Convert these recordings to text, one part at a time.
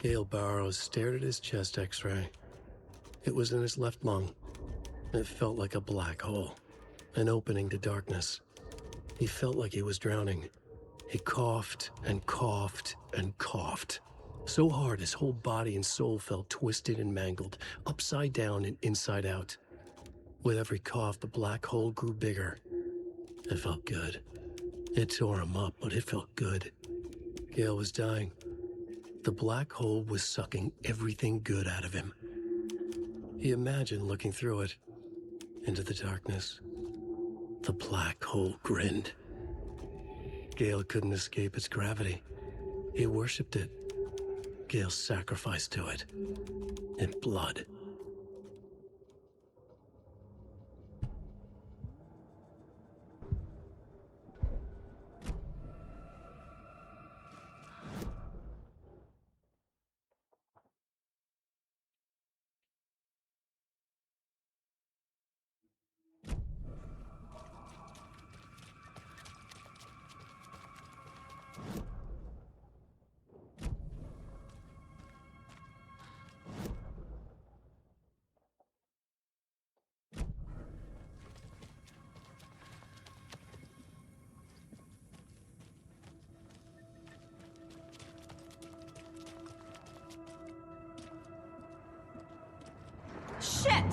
Gale Barrows stared at his chest x-ray. It was in his left lung. It felt like a black hole, an opening to darkness. He felt like he was drowning. He coughed and coughed and coughed. So hard his whole body and soul felt twisted and mangled, upside down and inside out. With every cough, the black hole grew bigger. It felt good. It tore him up, but it felt good. Gale was dying. The black hole was sucking everything good out of him. He imagined looking through it, into the darkness. The black hole grinned. Gale couldn't escape its gravity. He worshipped it. Gale sacrificed to it. In blood. Shit!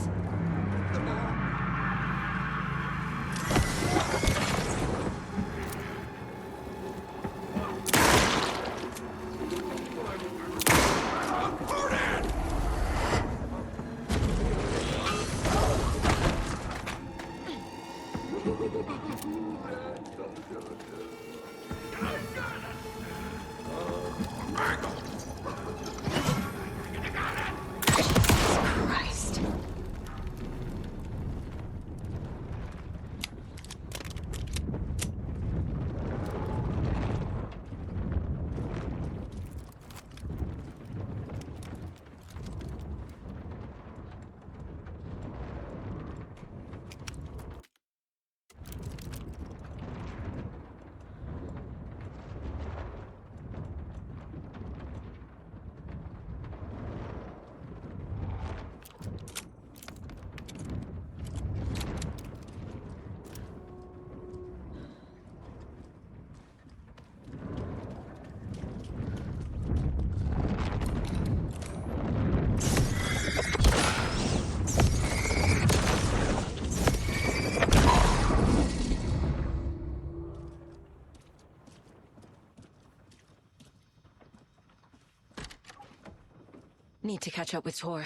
Need to catch up with Thor.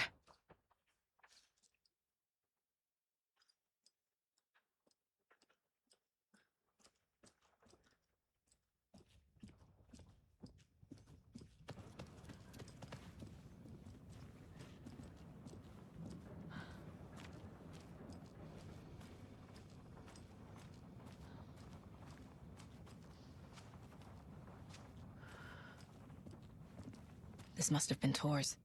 This must have been Thor's.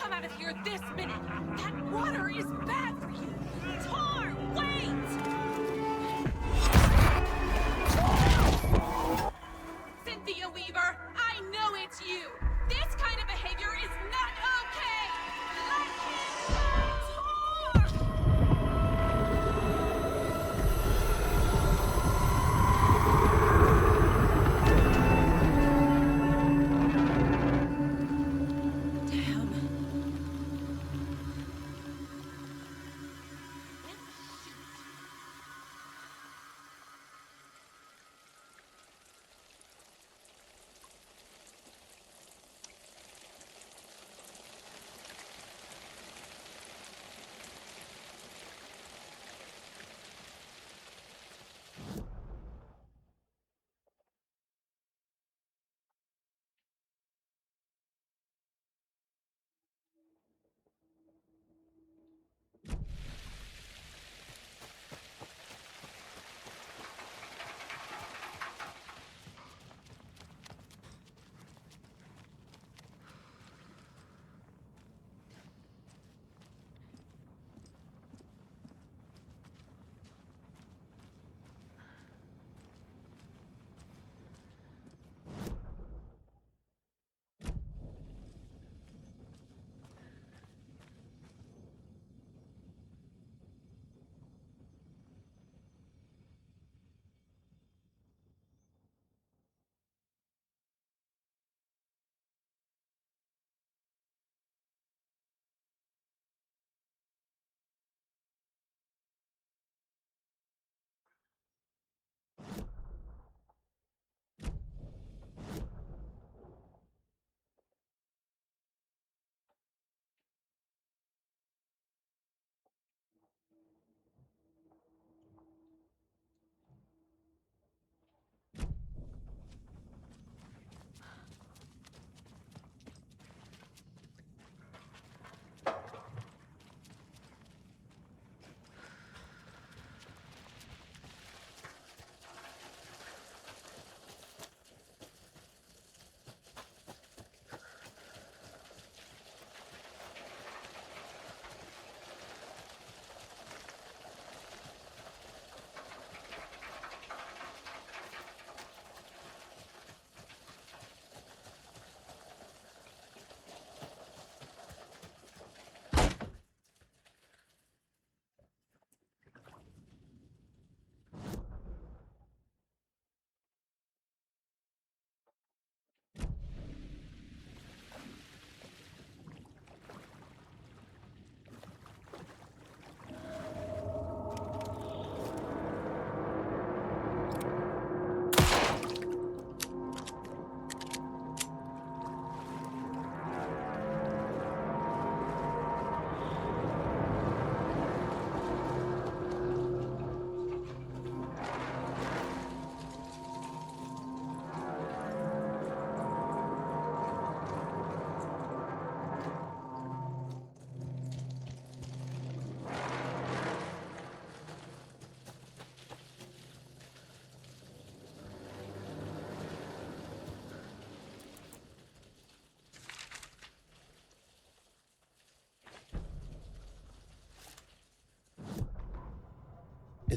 Out of here this minute! That water is bad for you! Thor, wait! Cynthia Weaver, I know it's you! This kind of behavior is not okay! Let him go, Thor!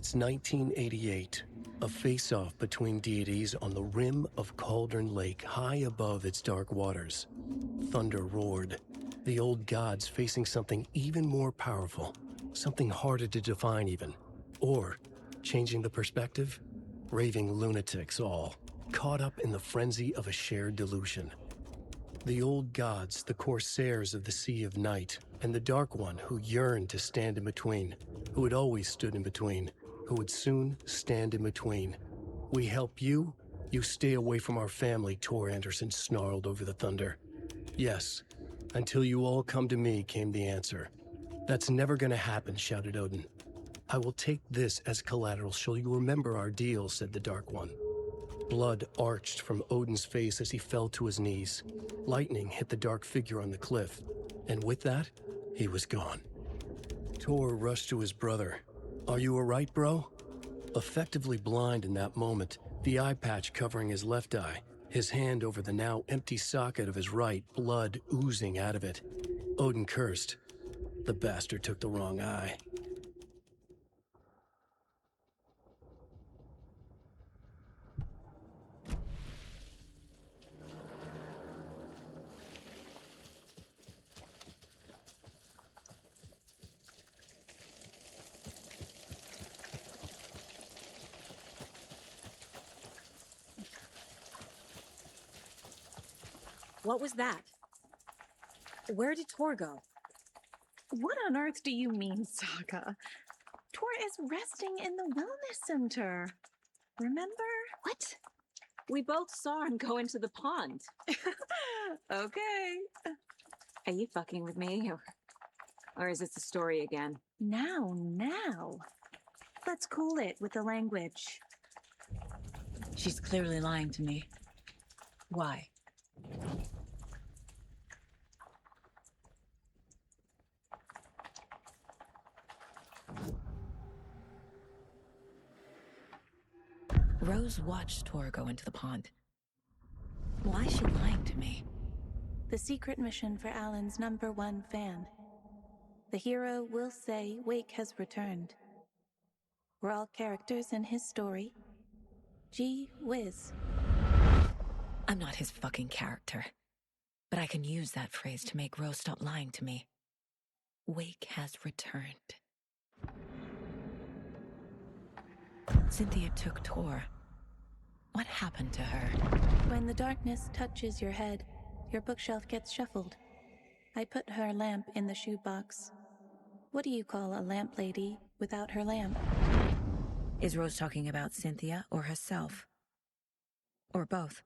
It's 1988, a face-off between deities on the rim of Cauldron Lake, high above its dark waters. Thunder roared, the old gods facing something even more powerful, something harder to define even. Or, changing the perspective, raving lunatics all, caught up in the frenzy of a shared delusion. The old gods, the corsairs of the Sea of Night, and the Dark One who yearned to stand in between, who had always stood in between, who would soon stand in between. We help you, you stay away from our family, Tor Anderson snarled over the thunder. Yes, until you all come to me, came the answer. That's never gonna happen, shouted Odin. I will take this as collateral, shall you remember our deal, said the Dark One. Blood arched from Odin's face as he fell to his knees. Lightning hit the dark figure on the cliff, and with that, he was gone. Thor rushed to his brother. Are you all right, bro? Effectively blind in that moment, the eye patch covering his left eye, his hand over the now empty socket of his right, blood oozing out of it. Odin cursed. The bastard took the wrong eye. What was that? Where did Thor go? What on earth do you mean, Saga? Thor is resting in the wellness center. Remember? What? We both saw him go into the pond. Okay. Are you fucking with me? Or is this a story again? Now. Let's cool it with the language. She's clearly lying to me. Why? Rose watched Thor go into the pond. Why is she lying to me? The secret mission for Alan's #1 fan. The hero will say Wake has returned. We're all characters in his story. Gee whiz. I'm not his fucking character. But I can use that phrase to make Rose stop lying to me. Wake has returned. Cynthia took Thor. What happened to her? When the darkness touches your head, your bookshelf gets shuffled. I put her lamp in the shoebox. What do you call a lamp lady without her lamp? Is Rose talking about Cynthia or herself? Or both?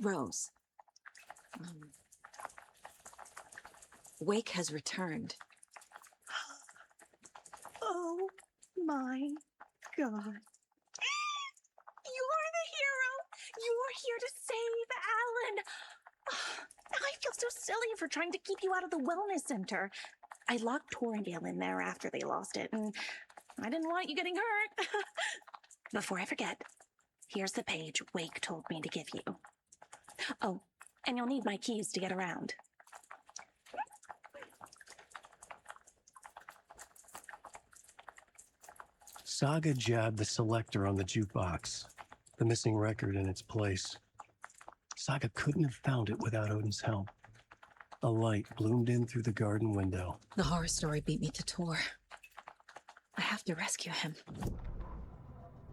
Rose. Wake has returned. Oh my God. You're the hero! You're here to save Alan! I feel so silly for trying to keep you out of the wellness center. I locked Torringale in there after they lost it, and I didn't want you getting hurt. Before I forget, here's the page Wake told me to give you. Oh, and you'll need my keys to get around. Saga jabbed the selector on the jukebox, the missing record in its place. Saga couldn't have found it without Odin's help. A light bloomed in through the garden window. The horror story beat me to Thor. I have to rescue him.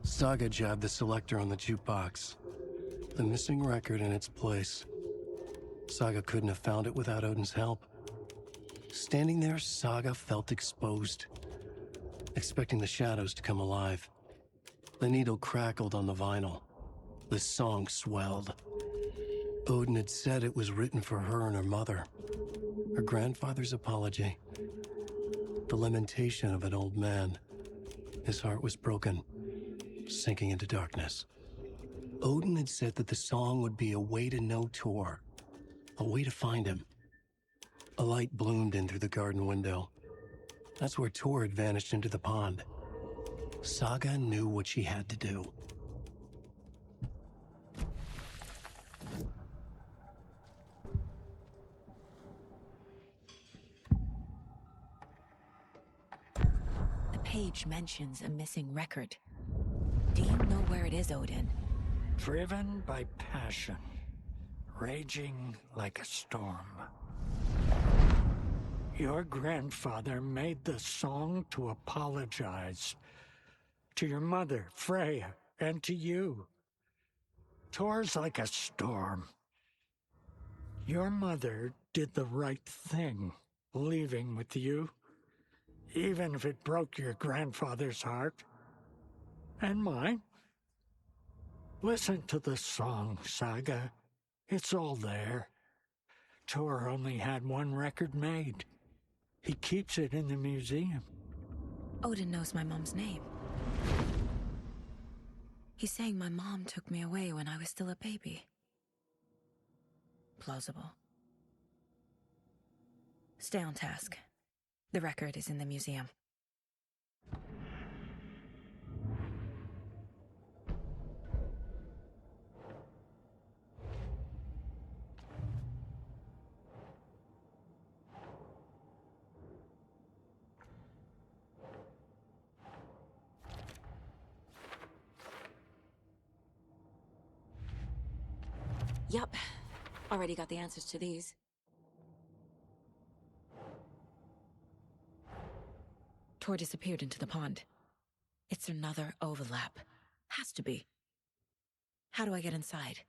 Saga jabbed the selector on the jukebox, the missing record in its place. Saga couldn't have found it without Odin's help. Standing there, Saga felt exposed, expecting the shadows to come alive. The needle crackled on the vinyl. The song swelled. Odin had said it was written for her and her mother. Her grandfather's apology. The lamentation of an old man. His heart was broken, sinking into darkness. Odin had said that the song would be a way to know Thor, a way to find him. A light bloomed in through the garden window. That's where Thor had vanished into the pond. Saga knew what she had to do. page mentions a missing record. Do you know where it is, Odin? Driven by passion, raging like a storm. Your grandfather made the song to apologize to your mother, Freya, and to you. Thor's like a storm. Your mother did the right thing, leaving with you, even if it broke your grandfather's heart. And mine. Listen to the song, Saga. It's all there. Thor only had one record made. He keeps it in the museum. Odin knows my mom's name. He's saying my mom took me away when I was still a baby. Plausible. Stay on task. The record is in the museum. Yup. Already got the answers to these. Thor disappeared into the pond. It's another overlap. Has to be. How do I get inside?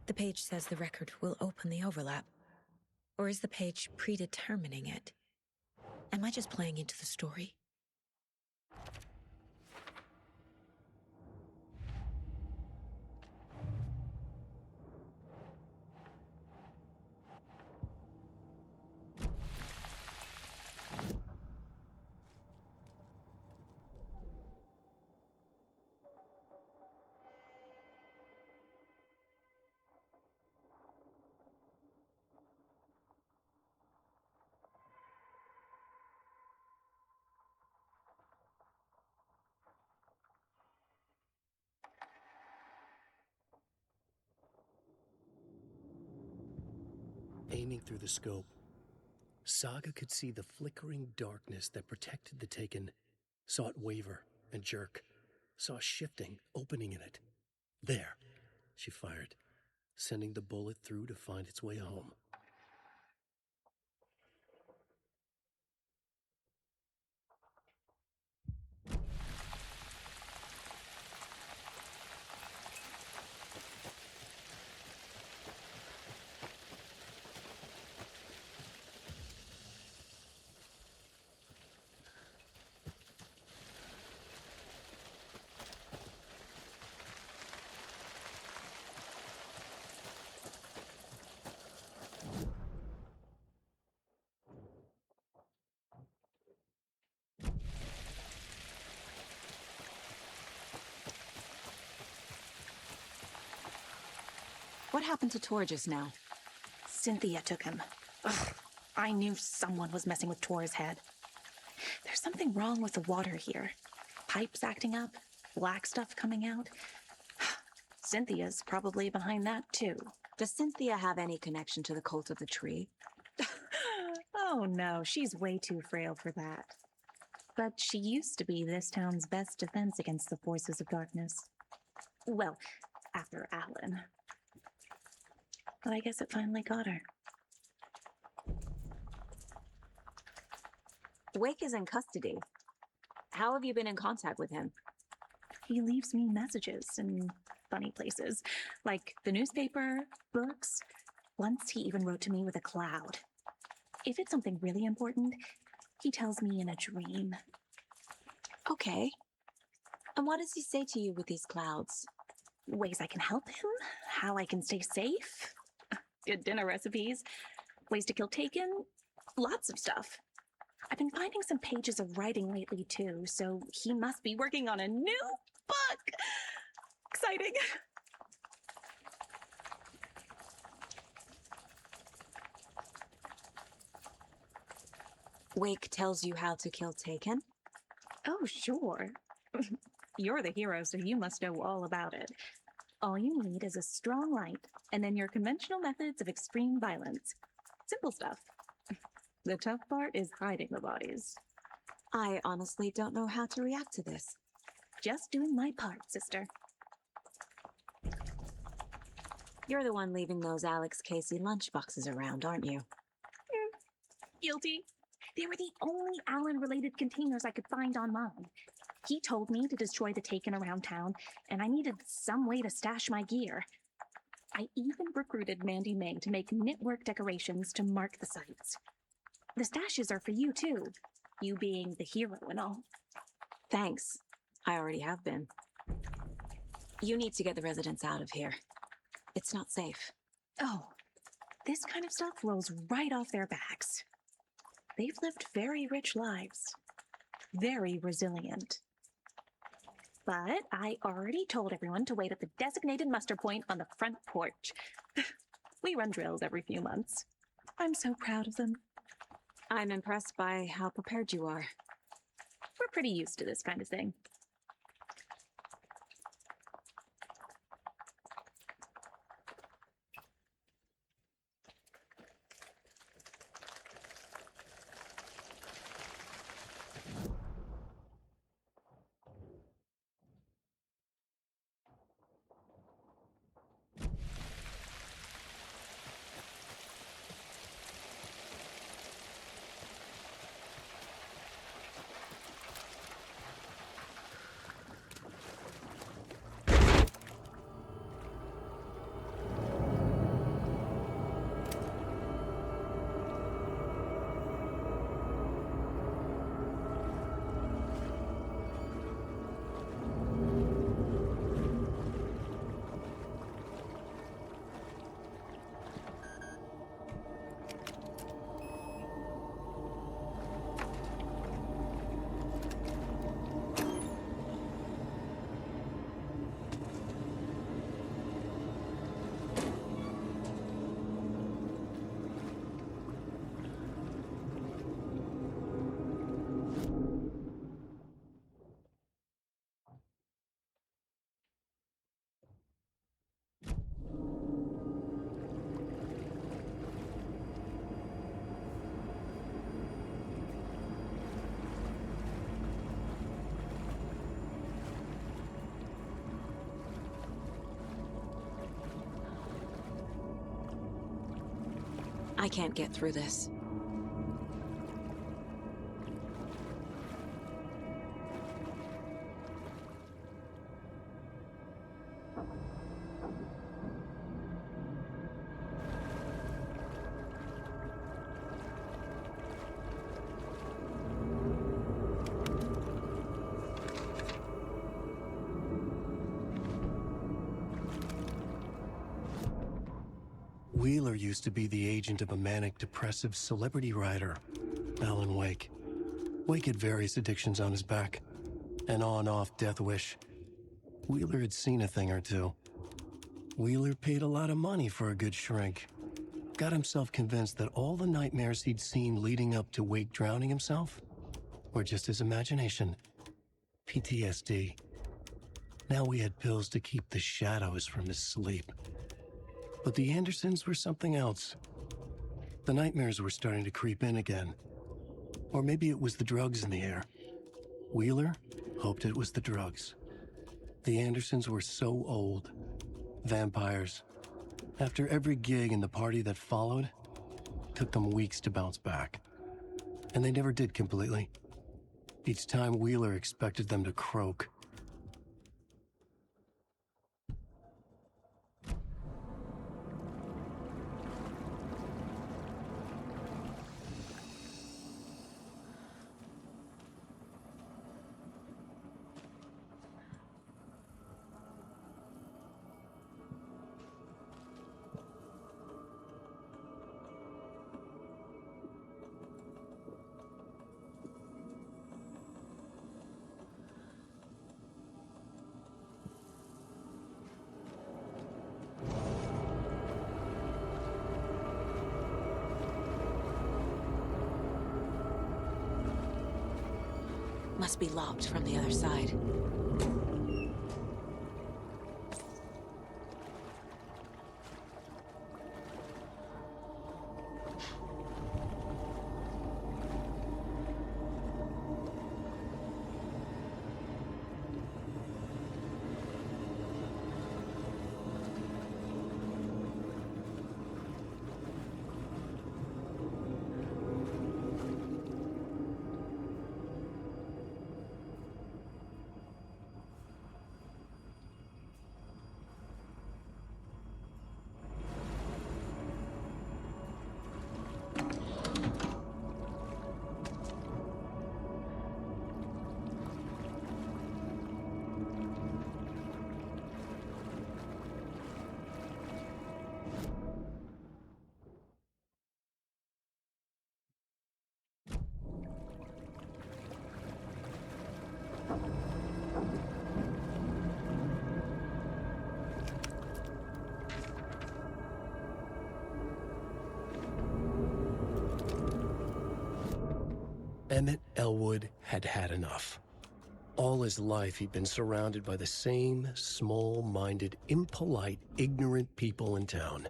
The page says the record will open the overlap. Or is the page predetermining it? Am I just playing into the story? Aiming through the scope, Saga could see the flickering darkness that protected the Taken, saw it waver and jerk, saw a shifting opening in it. There, she fired, sending the bullet through to find its way home. What happened to Thor just now? Cynthia took him. Ugh, I knew someone was messing with Tor's head. There's something wrong with the water here. Pipes acting up, black stuff coming out. Cynthia's probably behind that too. Does Cynthia have any connection to the cult of the tree? Oh no, she's way too frail for that. but she used to be this town's best defense against the forces of darkness. Well, after Alan. But I guess it finally got her. Wake is in custody. How have you been in contact with him? He leaves me messages in funny places, like the newspaper, books. Once he even wrote to me with a cloud. If it's something really important, he tells me in a dream. Okay. And what does he say to you with these clouds? Ways I can help him, how I can stay safe, good dinner recipes, ways to kill Taken, lots of stuff. I've been finding some pages of writing lately too, so he must be working on a new book. Exciting. Wake tells you how to kill Taken? Oh, sure. You're the hero, so you must know all about it. All you need is a strong light, and then your conventional methods of extreme violence. Simple stuff. The tough part is hiding the bodies. I honestly don't know how to react to this. Just doing my part, sister. You're the one leaving those Alex Casey lunchboxes around, aren't you? Guilty. They were the only Alan-related containers I could find online. He told me to destroy the Taken around town, and I needed some way to stash my gear. I even recruited Mandy May to make knitwork decorations to mark the sites. The stashes are for you, too. You being the hero and all. Thanks. I already have been. You need to get the residents out of here. It's not safe. Oh, this kind of stuff rolls right off their backs. They've lived very rich lives. Very resilient. But I already told everyone to wait at the designated muster point on the front porch. We run drills every few months. I'm so proud of them. I'm impressed by how prepared you are. We're pretty used to this kind of thing. I can't get through this. Wheeler used to be the agent of a manic-depressive celebrity writer, Alan Wake. Wake had various addictions on his back, an on-off death wish. Wheeler had seen a thing or two. Wheeler paid a lot of money for a good shrink. Got himself convinced that all the nightmares he'd seen leading up to Wake drowning himself were just his imagination. PTSD. Now we had pills to keep the shadows from his sleep. But the Andersons were something else. The nightmares were starting to creep in again. Or maybe it was the drugs in the air. Wheeler hoped it was the drugs. The Andersons were so old. Vampires. After every gig and the party that followed, took them weeks to bounce back. And they never did completely. Each time Wheeler expected them to croak. Must be locked from the other side. Emmett Elwood had had enough. All his life, he'd been surrounded by the same small-minded, impolite, ignorant people in town.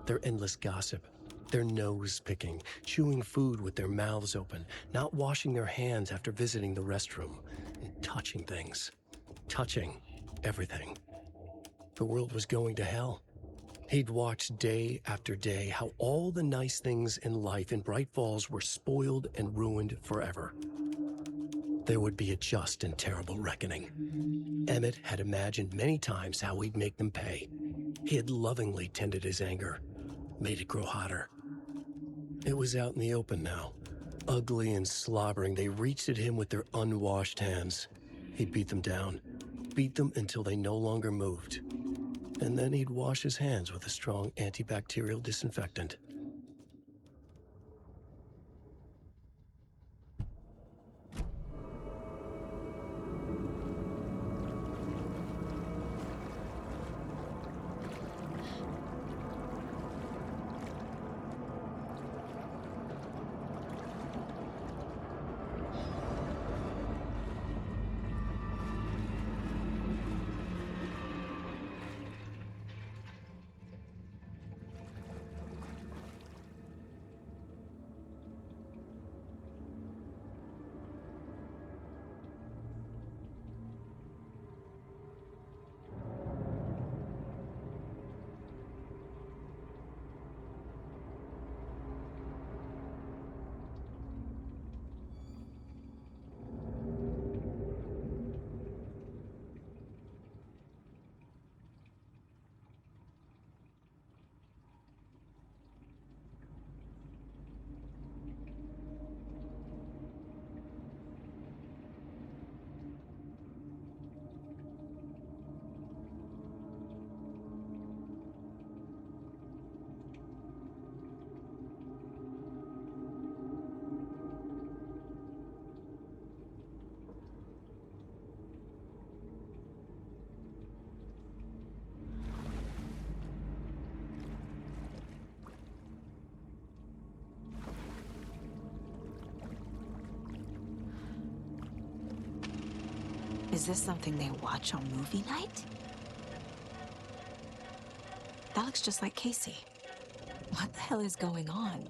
Their endless gossip, their nose-picking, chewing food with their mouths open, not washing their hands after visiting the restroom, and touching things. Touching everything. The world was going to hell. He'd watched day after day how all the nice things in life in Bright Falls were spoiled and ruined forever. There would be a just and terrible reckoning. Emmett had imagined many times how he'd make them pay. He had lovingly tended his anger, made it grow hotter. It was out in the open now. Ugly and slobbering, they reached at him with their unwashed hands. He'd beat them down, beat them until they no longer moved. And then he'd wash his hands with a strong antibacterial disinfectant. Is this something they watch on movie night? That looks just like Casey. What the hell is going on?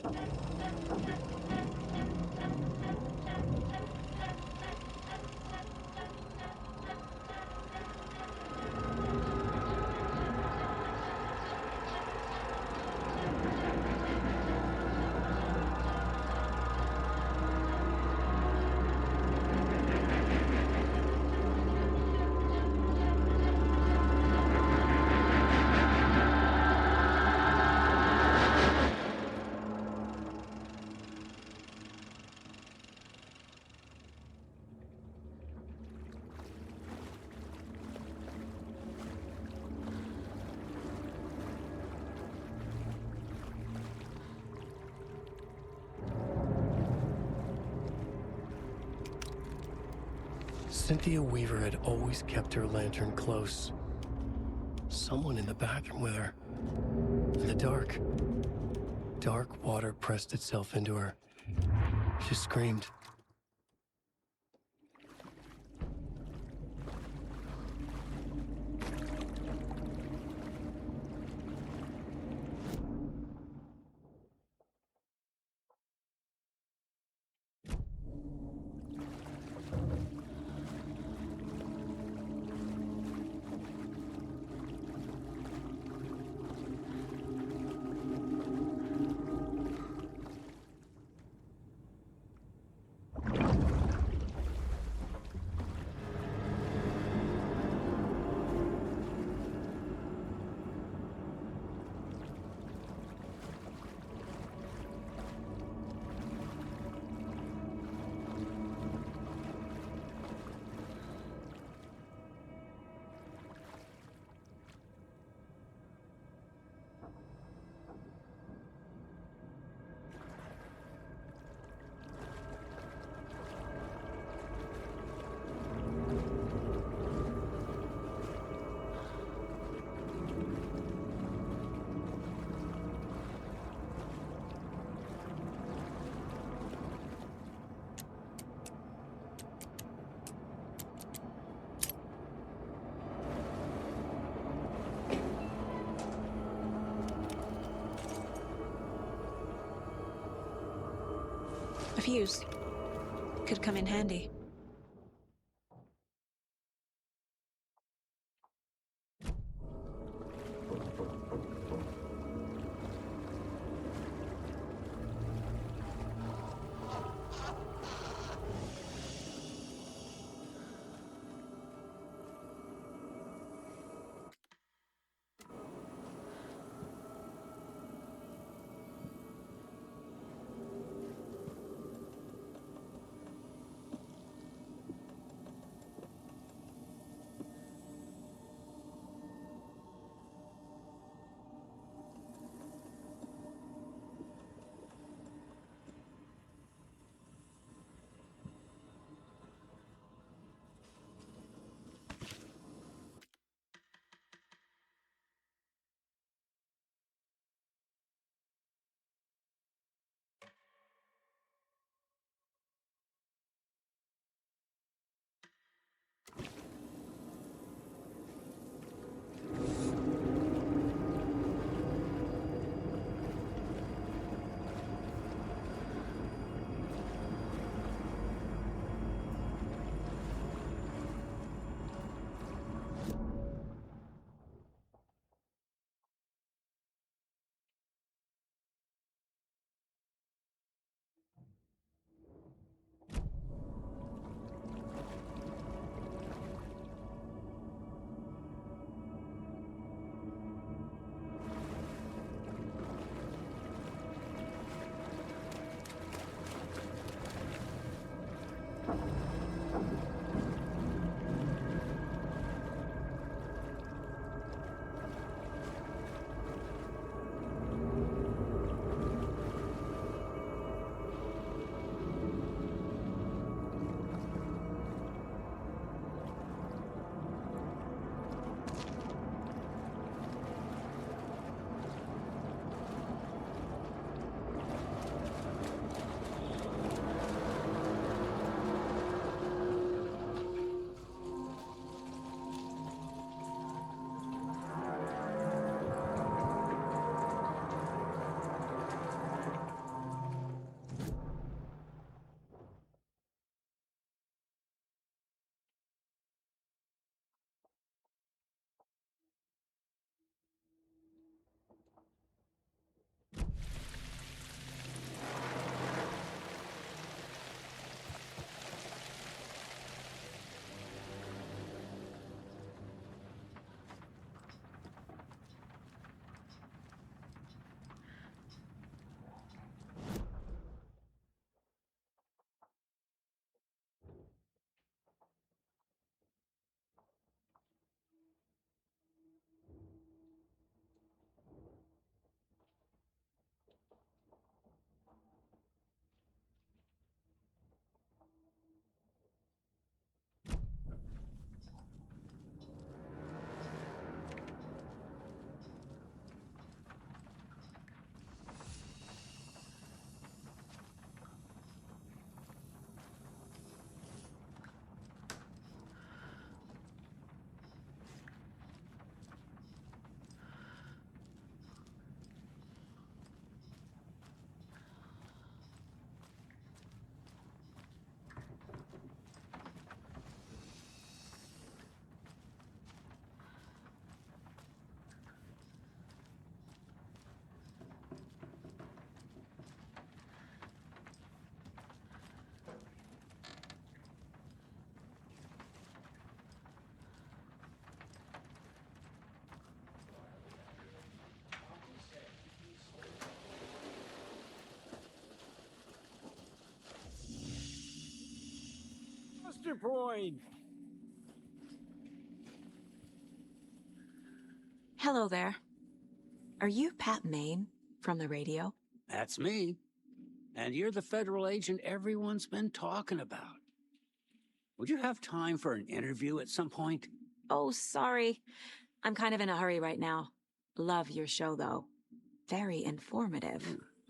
Cynthia Weaver had always kept her lantern close. Someone in the bathroom with her. In the dark. Dark water pressed itself into her. She screamed. A fuse. Could come in handy. extra point. Hello there. Are you Pat Maine from the radio? That's me. And you're the federal agent everyone's been talking about. Would you have time for an interview at some point? Oh, sorry. I'm kind of in a hurry right now. Love your show, though. Very informative.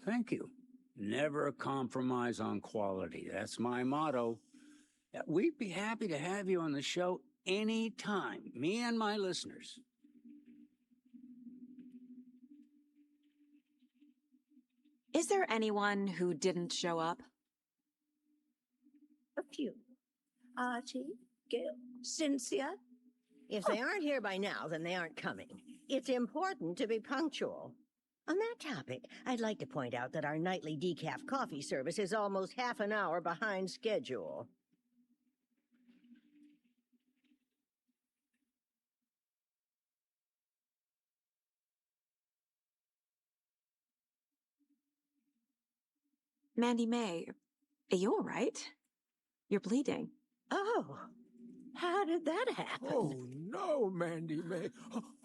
Thank you. Never compromise on quality. That's my motto. We'd be happy to have you on the show anytime, me and my listeners. Is there anyone who didn't show up? A few. Archie, Gil, Cynthia. If they aren't here by now, then they aren't coming. It's important to be punctual. On that topic, I'd like to point out that our nightly decaf coffee service is almost half an hour behind schedule. Mandy May, are you all right? You're bleeding. Oh, how did that happen? Oh, no, Mandy May.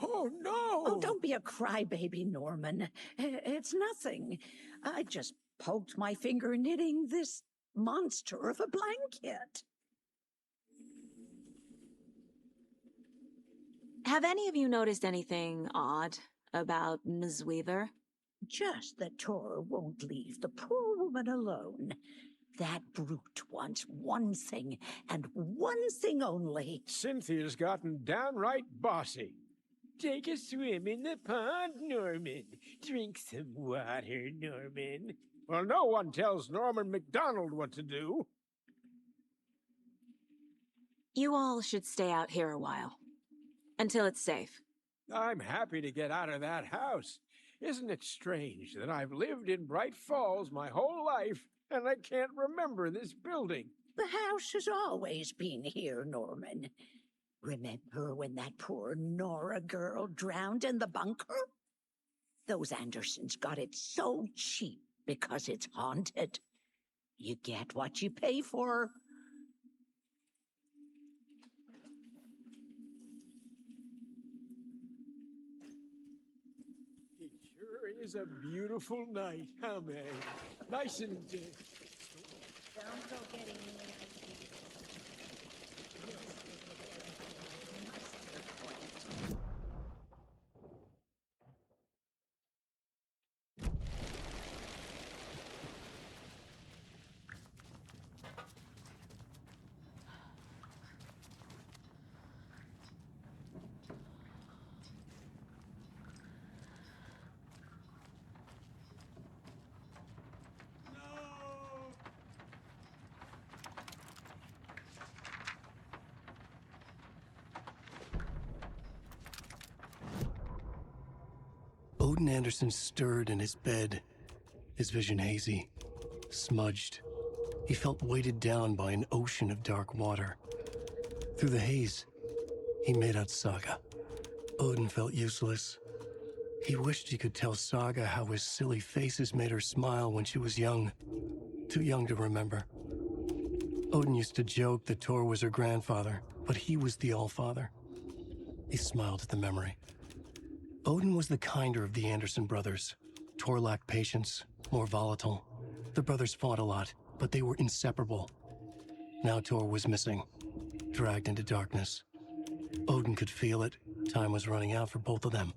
Oh, no. Oh, don't be a crybaby, Norman. It's nothing. I just poked my finger knitting this monster of a blanket. Have any of you noticed anything odd about Ms. Weaver? Just that Thor won't leave the poor woman alone. That brute wants one thing, and one thing only. Cynthia's gotten downright bossy. Take a swim in the pond, Norman. Drink some water, Norman. Well, no one tells Norman McDonald what to do. You all should stay out here a while. Until it's safe. I'm happy to get out of that house. Isn't it strange that I've lived in Bright Falls my whole life, and I can't remember this building? The house has always been here, Norman. Remember when that poor Nora girl drowned in the bunker? Those Andersons got it so cheap because it's haunted. You get what you pay for. It sure is a beautiful night, huh, May? Nice and... Don't go getting me an Odin Anderson stirred in his bed, his vision hazy, smudged. He felt weighted down by an ocean of dark water. Through the haze, he made out Saga. Odin felt useless. He wished he could tell Saga how his silly faces made her smile when she was young. Too young to remember. Odin used to joke that Thor was her grandfather, but he was the Allfather. He smiled at the memory. Odin was the kinder of the Anderson brothers. Thor lacked patience, more volatile. The brothers fought a lot, but they were inseparable. Now Thor was missing, dragged into darkness. Odin could feel it. Time was running out for both of them.